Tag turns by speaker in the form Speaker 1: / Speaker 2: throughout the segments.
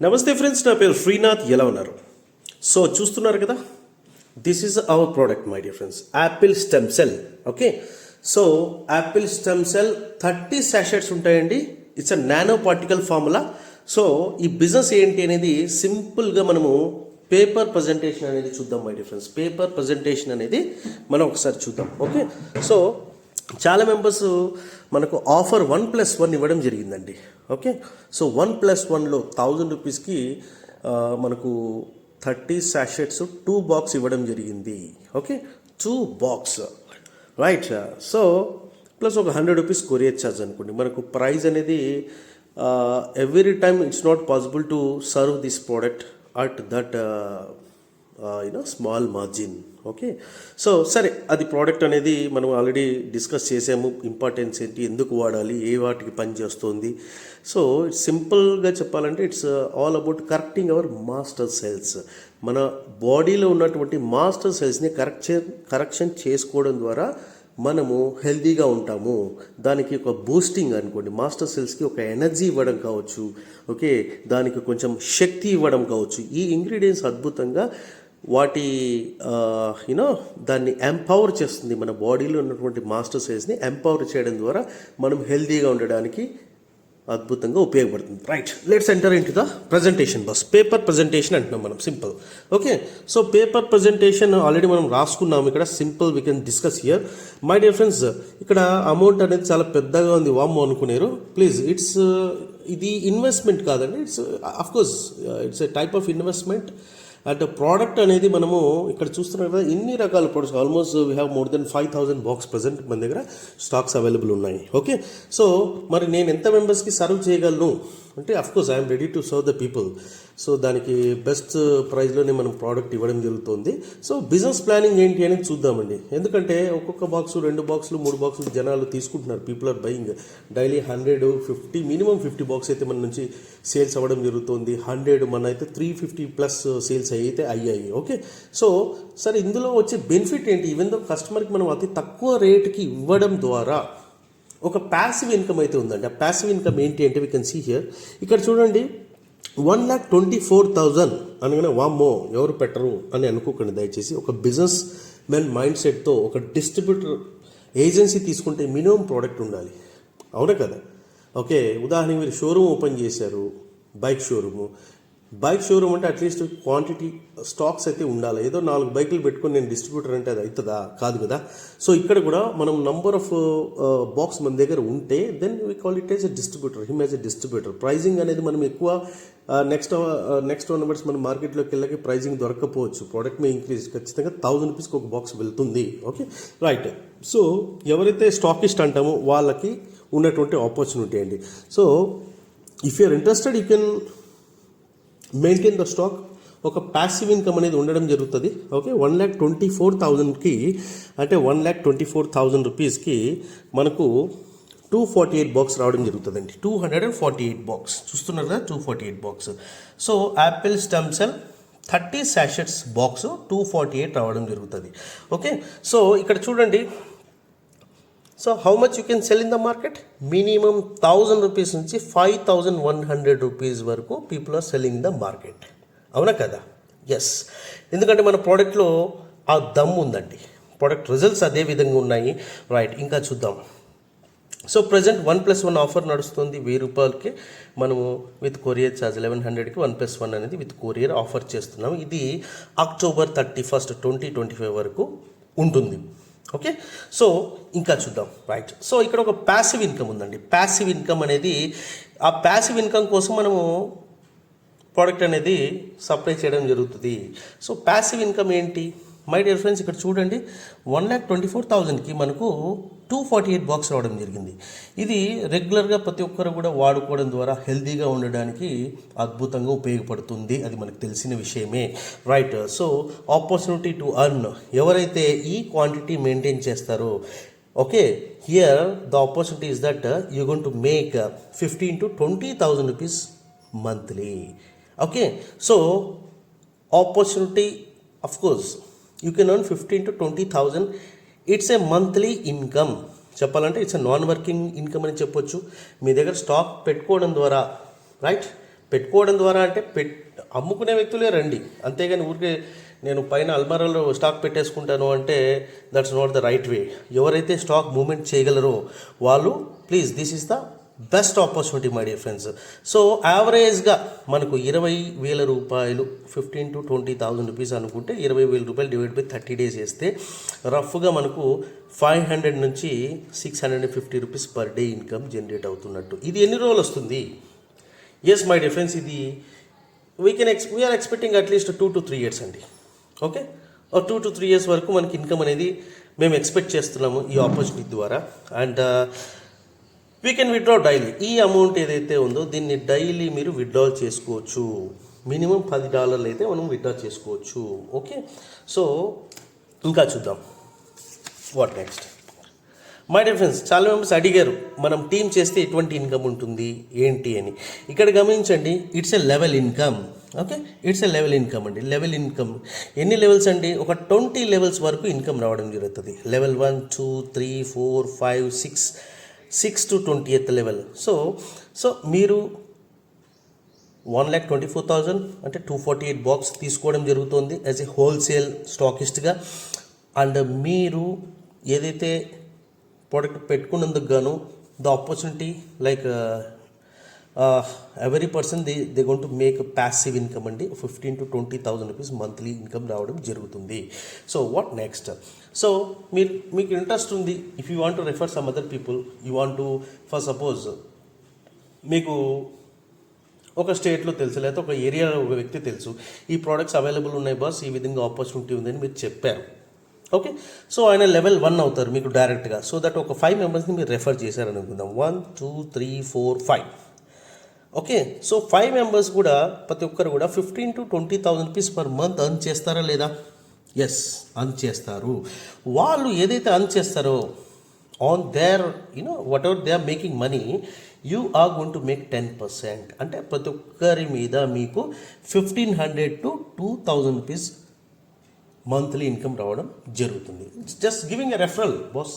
Speaker 1: నమస్తే ఫ్రెండ్స్, నా పేరు శ్రీనాథ్. ఎలా ఉన్నారు? సో చూస్తున్నారు కదా, this is our product my dear friends, apple stem cell. Okay, so apple stem cell 30 sachets ఉంటాయండి. It's a nano particle formula. So ఈ బిజినెస్ ఏంటి అనేది సింపుల్గా మనము పేపర్ ప్రజెంటేషన్ అనేది చూద్దాం my dear friends. Paper presentation అనేది మనం ఒకసారి చూద్దాం. ఓకే, సో చాలా మెంబర్స్ మనకు ఆఫర్ 1+1 ఇవ్వడం జరిగిందండి. ఓకే, సో 1+1లో 1000 రూపీస్కి మనకు 30 సాషెట్స్ 2 బాక్స్ ఇవ్వడం జరిగింది. Okay, 2 box right. So plus ఒక 100 రూపీస్ కొరియర్ ఛార్జ్ అనుకోండి. మనకు ప్రైస్ అనేది every time it's not possible to serve this product at that small margin. Okay, so సరే, అది ప్రోడక్ట్ అనేది మనం ఆల్రెడీ డిస్కస్ చేసాము. ఇంపార్టెన్స్ ఏంటి, ఎందుకు వాడాలి, ఏ వాటికి పని చేస్తుంది. సో సింపుల్గా చెప్పాలంటే it's all about correcting hour master cells. మన బాడీలో ఉన్నటువంటి మాస్టర్ సెల్స్ని కరెక్షన్ చేసుకోవడం ద్వారా మనము హెల్తీగా ఉంటాము. దానికి ఒక బూస్టింగ్ అనుకోండి, మాస్టర్ సెల్స్కి ఒక ఎనర్జీ ఇవ్వడం కావచ్చు. ఓకే, దానికి కొంచెం శక్తి ఇవ్వడం కావచ్చు. ఈ ఇంగ్రీడియంట్స్ అద్భుతంగా వాటి దాన్ని ఎంపవర్ చేస్తుంది. మన బాడీలో ఉన్నటువంటి మాస్టర్ సెల్స్ని ఎంపవర్ చేయడం ద్వారా మనం హెల్తీగా ఉండడానికి అద్భుతంగా ఉపయోగపడుతుంది. Right, let's enter in to the presentation bus. Paper presentation అంటున్నాం మనం, simple. Okay, so paper presentation already మనం రాసుకున్నాము ఇక్కడ. Simple we can discuss here my dear friends. ఇక్కడ అమౌంట్ అనేది చాలా పెద్దగా ఉంది, వామ్మో అనుకునేరు. ప్లీజ్, ఇది ఇన్వెస్ట్మెంట్ కాదండి. Of course it's a type of investment. And product అనేది మనము ఇక్కడ చూస్తున్నాం కదా, ఇన్ని రకాల products. Almost we have more than 5000 box present మన దగ్గర స్టాక్స్ అవైలబుల్ ఉన్నాయి. ఓకే, సో మరి నేను ఎంత మెంబర్స్కి సర్వ్ చేయగలను అంటే, of course I'm ready to serve the people. So దానికి బెస్ట్ ప్రైస్లోనే మనం ప్రోడక్ట్ ఇవ్వడం జరుగుతుంది. సో బిజినెస్ ప్లానింగ్ ఏంటి అనేది చూద్దామండి. ఎందుకంటే ఒక్కొక్క బాక్సు, 2 బాక్సులు, 3 బాక్సులు జనాలు తీసుకుంటున్నారు. People are buying daily 150, minimum 50 box అయితే మన నుంచి సేల్స్ అవ్వడం జరుగుతుంది. 100 మన అయితే 350+ సేల్స్ అయితే అయ్యాయి. ఓకే, సో సరే, ఇందులో వచ్చే బెనిఫిట్ ఏంటి? ఈవెన్ దో కస్టమర్కి మనం అతి తక్కువ రేటుకి ఇవ్వడం ద్వారా ఒక ప్యాసివ్ ఇన్కమ్ అయితే ఉందండి. ఆ ప్యాసివ్ ఇన్కమ్ ఏంటి అంటే, వీ కెన్ సీ హియర్. ఇక్కడ చూడండి, 1,24,000 అనగానే వామ్మో ఎవరు పెట్టరు అని అనుకోకండి దయచేసి. ఒక బిజినెస్ మెన్ మైండ్ సెట్తో ఒక డిస్ట్రిబ్యూటర్ ఏజెన్సీ తీసుకుంటే మినిమం ప్రోడక్ట్ ఉండాలి. అవునా కదా? ఓకే, ఉదాహరణకి మీరు షోరూమ్ ఓపెన్ చేశారు, బైక్ షోరూమ్ అంటే అట్లీస్ట్ క్వాంటిటీ స్టాక్స్ అయితే ఉండాలి. ఏదో 4 బైకులు పెట్టుకొని నేను డిస్ట్రిబ్యూటర్ అంటే అది అవుతుందా? కాదు కదా. సో ఇక్కడ కూడా మనం నంబర్ ఆఫ్ బాక్స్ మన దగ్గర ఉంటే then we call it as a distributor, him as a distributor. Pricing అనేది మనం ఎక్కువ నెక్స్ట్ నెంబర్స్ మన మార్కెట్లోకి వెళ్ళకి ప్రైజింగ్ దొరకకపోవచ్చు. ప్రోడక్ట్ మీద ఇంక్రీజ్ ఖచ్చితంగా 1000 రూపీస్కి ఒక బాక్స్ వెళ్తుంది. Okay, right. సో ఎవరైతే స్టాకిస్ట్ అంటామో వాళ్ళకి ఉన్నటువంటి ఆపర్చునిటీ అండి. So if you are interested you can maintain the stock. ఒక ప్యాసివ్ ఇన్కమ్ అనేది ఉండడం జరుగుతుంది. ఓకే, 1,24,000కి అంటే 1,24,000 రూపీస్కి మనకు 248 బాక్స్ రావడం జరుగుతుందండి. 248 బాక్స్ చూస్తున్నారు కదా, 248 box. So apple stem cell 30 sachets box 248 రావడం జరుగుతుంది. ఓకే, సో ఇక్కడ చూడండి. So how much you can sell in the market? Minimum 1000 rupees నుంచి 5,100 రూపీస్ వరకు people are selling the market. అవునా కదా? ఎస్, ఎందుకంటే మన ప్రోడక్ట్లో ఆ దమ్ ఉందండి. ప్రోడక్ట్ రిజల్ట్స్ అదే విధంగా ఉన్నాయి. రైట్, ఇంకా చూద్దాం. సో ప్రజెంట్ 1+1 ఆఫర్ నడుస్తుంది. 1000 రూపాయలకి మనము విత్ కొరియర్ ఛార్జ్ 1100కి 1+1 అనేది విత్ కొరియర్ ఆఫర్ చేస్తున్నాం. ఇది October 31, 2025 వరకు ఉంటుంది. ఓకే, సో ఇంకా చూద్దాం. రైట్, సో ఇక్కడ ఒక ప్యాసివ్ ఇన్కమ్ ఉందండి. ప్యాసివ్ ఇన్కమ్ అనేది, ఆ ప్యాసివ్ ఇన్కమ్ కోసం మనము ప్రోడక్ట్ అనేది సప్లై చేయడం జరుగుతుంది. సో ప్యాసివ్ ఇన్కమ్ ఏంటి మై డియర్ ఫ్రెండ్స్? ఇక్కడ చూడండి, 1,24,000కి మనకు 248 బాక్స్ రావడం జరిగింది. ఇది రెగ్యులర్గా ప్రతి ఒక్కరు కూడా వాడుకోవడం ద్వారా హెల్తీగా ఉండడానికి అద్భుతంగా ఉపయోగపడుతుంది. అది మనకు తెలిసిన విషయమే. Right, so opportunity to earn, ఎవరైతే ఈ క్వాంటిటీ మెయింటైన్ చేస్తారో, okay, here the opportunity is that you going to make 15,000 to 20,000 rupees monthly. Okay, so opportunity, of course you can earn 15,000 to 20,000. It's a monthly income. చెప్పాలంటే it's a non working income అని చెప్పొచ్చు. మీ దగ్గర stock పెట్టుకోవడం ద్వారా, right, పెట్టుకోవడం ద్వారా అంటే అమ్ముకునే వ్యక్తులే రండి, అంతేగాని ఊరికే నేను పైన అల్మారాలో స్టాక్ పెట్టేసుకుంటాను అంటే that's not the right way. ఎవరైతే స్టాక్ మూవ్మెంట్ చేయగలరో వాళ్ళు please, this is the best opportunity my dear friends. So యావరేజ్గా మనకు 20,000 రూపాయలు, 15,000 to 20,000 రూపీస్ అనుకుంటే 20,000 రూపాయలు డివైడ్ బై 30 డేస్ చేస్తే రఫ్గా మనకు 500 నుంచి 650 rupees per day income generate అవుతున్నట్టు. ఇది ఎన్ని రోజులు వస్తుంది? ఎస్ మై డియర్ ఫ్రెండ్స్, ఇది we are expecting at least 2 to 3 years అండి. ఓకే, 2 to 3 years వరకు మనకి ఇన్కమ్ అనేది మేము ఎక్స్పెక్ట్ చేస్తున్నాము ఈ ఆపర్చునిటీ ద్వారా. And we can withdraw daily. ఈ అమౌంట్ ఏదైతే ఉందో దీన్ని డైలీ మీరు విత్డ్రా చేసుకోవచ్చు. మినిమం $10 అయితే మనం విత్డ్రా చేసుకోవచ్చు. ఓకే, సో ఇంకా చూద్దాం what next. My dear friends, చాలా మెంబర్స్ అడిగారు మనం టీమ్ చేస్తే ఎటువంటి ఇన్కమ్ ఉంటుంది ఏంటి అని. ఇక్కడ గమనించండి, it's a level income. Okay, it's a level income అండి. లెవెల్ ఇన్కమ్ ఎన్ని లెవెల్స్ అండి? ఒక 20 లెవెల్స్ వరకు ఇన్కమ్ రావడం జరుగుతుంది. Level 1, 2, 3, 4, 5, 6 to 20th level. So మీరు 1,24,000 అంటే 248 బాక్స్ తీసుకోవడం జరుగుతుంది యాజ్ ఏ హోల్సేల్ స్టాకిస్ట్గా. అండ్ మీరు ఏదైతే ప్రోడక్ట్ పెట్టుకున్నందుకు గాను the opportunity like every person they gonna make passive income అండి. 15,000 to 20,000 రూపీస్ మంత్లీ ఇన్కమ్ రావడం జరుగుతుంది. So what next? సో మీకు ఇంట్రెస్ట్ ఉంది, if you want to refer some other people, you want to for suppose మీకు ఒక స్టేట్లో తెలుసు, లేకపోతే ఒక ఏరియాలో ఒక వ్యక్తి తెలుసు, ఈ ప్రోడక్ట్స్ అవైలబుల్ ఉన్నాయి బాస్, ఈ విధంగా ఆపర్చునిటీ ఉందని మీరు చెప్పారు. ఓకే, సో ఆయన లెవెల్ 1 అవుతారు మీకు డైరెక్ట్గా. సో దట్ ఒక 5 మెంబర్స్ని మీరు రెఫర్ చేశారనుకుందాం. 1, 2, 3, 4, 5. ఓకే, సో 5 మెంబర్స్ కూడా ప్రతి ఒక్కరు కూడా 15,000 to 20,000 rupees per month earn చేస్తారా లేదా? ఎస్, అర్న్ చేస్తారు. వాళ్ళు ఏదైతే అర్న్ చేస్తారో on their whatever they are making money, you are going to make 10%. అంటే ప్రతి ఒక్కరి మీద మీకు 1,500 to 2,000 రూపీస్ మంత్లీ ఇన్కమ్ రావడం జరుగుతుంది. Just giving a referral boss,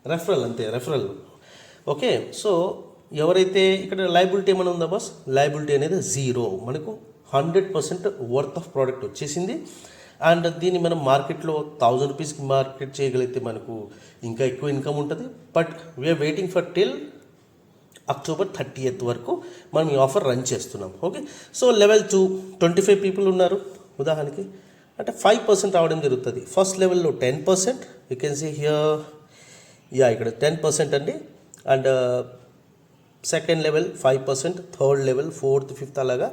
Speaker 1: referral అంతే, రెఫరల్. ఓకే, సో ఎవరైతే ఇక్కడ లయబిలిటీ ఏమైనా ఉందా బాస్? లయబిలిటీ అనేది 0. మనకు 100% వర్త్ ఆఫ్ ప్రోడక్ట్ వచ్చేసింది. అండ్ దీన్ని మనం మార్కెట్లో 1,000 రూపీస్కి మార్కెట్ చేయగలిగితే మనకు ఇంకా ఎక్కువ ఇన్కమ్ ఉంటుంది. But we are waiting for till October 30th వరకు మనం ఈ ఆఫర్ రన్ చేస్తున్నాం. ఓకే, సో లెవెల్ 2 25 పీపుల్ ఉన్నారు ఉదాహరణకి, అంటే 5% రావడం జరుగుతుంది. ఫస్ట్ లెవెల్లో 10%, యూ కెన్ సీ హియర్, ఇక్కడ 10% అండి. And second level 5%, third level, 4th, 5th అలాగా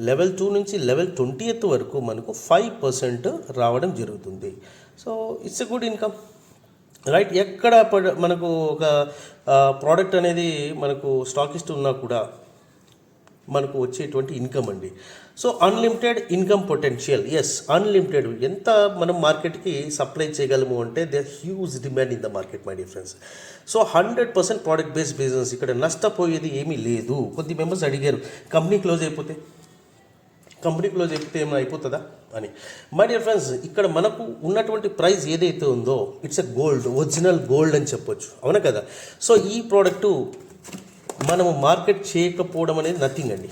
Speaker 1: లెవెల్ 2 నుంచి లెవెల్ 20th వరకు మనకు 5% రావడం జరుగుతుంది. So it's a good income, right. ఎక్కడ మనకు ఒక ప్రోడక్ట్ అనేది మనకు స్టాకిస్ట్ ఉన్నా కూడా మనకు వచ్చేటువంటి ఇన్కమ్ అండి. So unlimited income potential, yes unlimited. ఎంత మనం మార్కెట్కి సప్లై చేయగలము అంటే they huge demand in the market my dear friends. So 100% product based business, ఇక్కడ నష్టపోయేది ఏమీ లేదు. కొద్ది మెంబర్స్ అడిగారు కంపెనీ క్లోజ్ అయిపోతే ఏమైనా అయిపోతుందా అని. మై డియర్ ఫ్రెండ్స్, ఇక్కడ మనకు ఉన్నటువంటి ప్రైస్ ఏదైతే ఉందో it's a gold, original gold అని చెప్పొచ్చు, అవునా కదా. సో ఈ ప్రోడక్టు మనము మార్కెట్ చేయకపోవడం అనేది నథింగ్ అండి.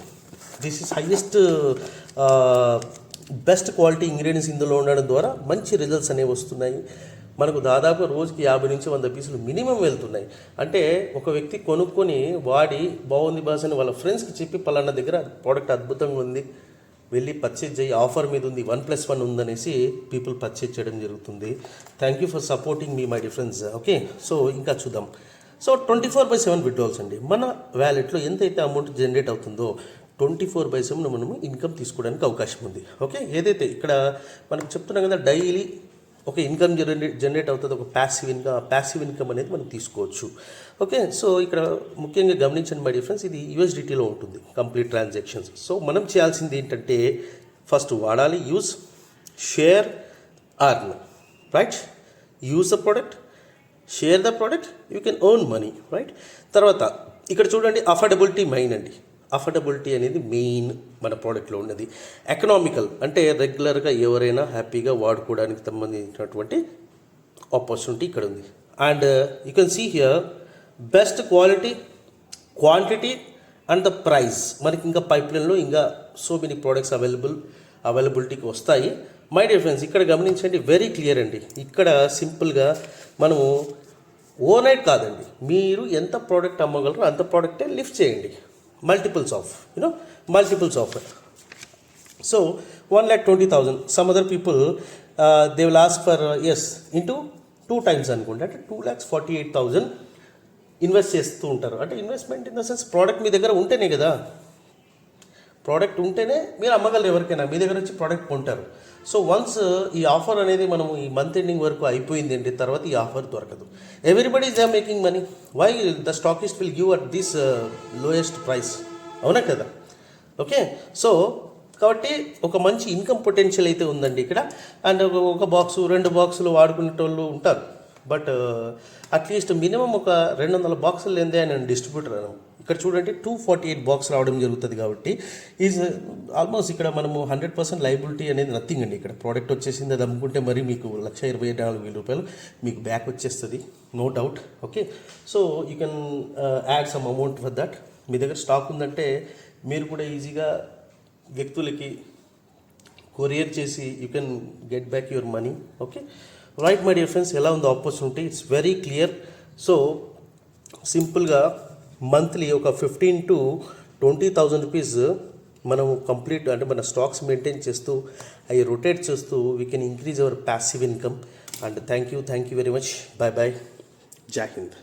Speaker 1: This is highest best quality ingredients ఇందులో ఉండడం ద్వారా మంచి రిజల్ట్స్ అనేవి వస్తున్నాయి. మనకు దాదాపు రోజుకి 50 నుంచి 100 పీసులు మినిమం వెళ్తున్నాయి. అంటే ఒక వ్యక్తి కొనుక్కొని వాడి బాగుంది బాస్ అని వాళ్ళ ఫ్రెండ్స్కి చెప్పి పలానా దగ్గర ప్రోడక్ట్ అద్భుతంగా ఉంది, వెళ్ళి పర్చేజ్ చేయి, ఆఫర్ మీద ఉంది, 1+1 ఉందనేసి పీపుల్ పర్చేజ్ చేయడం జరుగుతుంది. Thank you for supporting me my dear friends. Okay, so ఇంకా చూద్దాం. సో 24/7 విత్డ్రాల్స్ అండి. మన వ్యాలెట్లో ఎంతైతే అమౌంట్ జనరేట్ అవుతుందో 24/7 మనము ఇన్కమ్ తీసుకోవడానికి అవకాశం ఉంది. ఓకే, ఏదైతే ఇక్కడ మనకు చెప్తున్నాం కదా డైలీ ఒక ఇన్కమ్ జనరేట్ అవుతుంది, ఒక ప్యాసివ్ ఇన్కమ్ అనేది మనం తీసుకోవచ్చు. ఓకే, సో ఇక్కడ ముఖ్యంగా గమనించండి మై డియర్ ఫ్రెండ్స్, ఇది USDTలో ఉంటుంది కంప్లీట్ ట్రాన్సాక్షన్స్. సో మనం చేయాల్సింది ఏంటంటే ఫస్ట్ వాడాలి, use, share, earn, right. Use the product, share the product, you can earn money, right. తర్వాత ఇక్కడ చూడండి అఫోర్డబిలిటీ మెయిన్ అండి. అఫోర్డబిలిటీ అనేది మెయిన్ మన ప్రోడక్ట్లో ఉన్నది. ఎకనామికల్ అంటే రెగ్యులర్గా ఎవరైనా హ్యాపీగా వాడుకోవడానికి సంబంధించినటువంటి ఆపర్చునిటీ ఇక్కడ ఉంది. And you can see here best quality, quantity and the price. మనకి ఇంకా పైప్లైన్లో ఇంకా సో మెనీ ప్రోడక్ట్స్ అవైలబిలిటీకి వస్తాయి. మై డియర్ ఫ్రెండ్స్, ఇక్కడ గమనించండి, వెరీ క్లియర్ అండి. ఇక్కడ సింపుల్గా మనము ఓవర్నైట్ కాదండి, మీరు ఎంత ప్రోడక్ట్ అమ్మగలరో అంత ప్రోడక్టే లిఫ్ట్ చేయండి. Multiples of so 1,20,000. Some other people they will ask for into 2 times అనుకోండి, అంటే 2,48,000 ఇన్వెస్ట్ చేస్తూ ఉంటారు. అంటే investment in the sense product మీ దగ్గర ఉంటేనే కదా, ప్రోడక్ట్ ఉంటేనే మీరు అమ్మగలరు. ఎవరికైనా మీ దగ్గర వచ్చి ప్రోడక్ట్ కొంటారు. సో వన్స్ ఈ ఆఫర్ అనేది మనము ఈ మంత్ ఎండింగ్ వరకు అయిపోయింది అంటే తర్వాత ఈ ఆఫర్ దొరకదు. Everybody is making money, why the stockist will give at this lowest price, అవునా కదా? ఓకే, సో కాబట్టి ఒక మంచి ఇన్కమ్ పొటెన్షియల్ అయితే ఉందండి ఇక్కడ. అండ్ ఒక బాక్సు 2 బాక్సులు వాడుకునేటోళ్ళు ఉంటారు. బట్ అట్లీస్ట్ మినిమం ఒక 200 బాక్సులు లేదే నేను డిస్ట్రిబ్యూటర్ అను. ఇక్కడ చూడండి 248 బాక్స్ రావడం జరుగుతుంది. కాబట్టి ఈజ్ ఆల్మోస్ట్ ఇక్కడ మనము 100% లైబిలిటీ అనేది నథింగ్ అండి. ఇక్కడ ప్రోడక్ట్ వచ్చేసింది, అది అమ్ముకుంటే మరి మీకు 1,24,000 రూపాయలు మీకు బ్యాక్ వచ్చేస్తుంది, no doubt. Okay, so you can add some amount for that. మీ దగ్గర స్టాక్ ఉందంటే మీరు కూడా ఈజీగా వ్యక్తులకి కొరియర్ చేసి you can get back your money. Okay right my dear friends, ఎలా ఉందో opportunity, it's very clear. So సింపుల్గా మంత్లీ ఒక 15,000 to 20,000 రూపీస్ మనం కంప్లీట్ అంటే మన స్టాక్స్ మెయింటైన్ చేస్తూ అవి రొటేట్ చేస్తూ we can increase our passive income. And thank you very much. Bye జై హింద్.